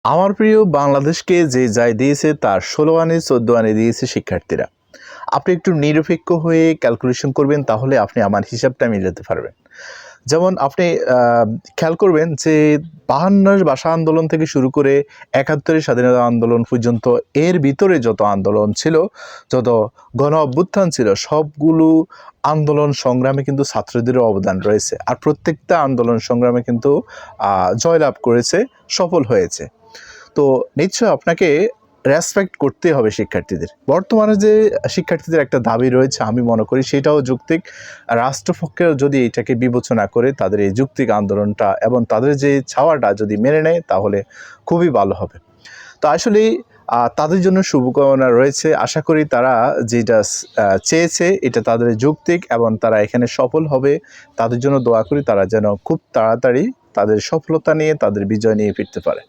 আমার প্রিয় বাংলাদেশকে যে জয় দিয়েছে তার ১৬ আনা ১৪ আনা দিয়েছে শিক্ষার্থীরা। আপনি একটু নিরপেক্ষ হয়ে ক্যালকুলেশন করবেন, তাহলে আপনি আমার হিসাবটা মিলাতে পারবেন। যেমন আপনি খেয়াল করবেন যে ৫২ ভাষা আন্দোলন থেকে শুরু করে ৭১ স্বাধীনতা আন্দোলন পর্যন্ত এর ভিতরে যত আন্দোলন ছিল, যত গণ অভ্যুত্থান ছিল, সবগুলো আন্দোলন সংগ্রামে কিন্তু ছাত্রদেরও অবদান রয়েছে। আর প্রত্যেকটা আন্দোলন সংগ্রামে কিন্তু জয়লাভ করেছে, সফল হয়েছে। তো নিশ্চয়ই আপনাকে রেসপেক্ট করতে হবে শিক্ষার্থীদের। বর্তমানে যে শিক্ষার্থীদের একটা দাবি রয়েছে, আমি মনে করি সেটাও যৌক্তিক। রাষ্ট্রপক্ষেও যদি এটাকে বিবেচনা করে তাদের এই যৌক্তিক আন্দোলনটা এবং তাদের যে চাওয়াটা যদি মেনে নেয়, তাহলে খুবই ভালো হবে। তো আসলেই তাদের জন্য শুভকামনা রয়েছে। আশা করি তারা যেটা চেয়েছে এটা তাদের যৌক্তিক এবং তারা এখানে সফল হবে। তাদের জন্য দোয়া করি তারা যেন খুব তাড়াতাড়ি তাদের সফলতা নিয়ে, তাদের বিজয় নিয়ে ফিরতে পারে।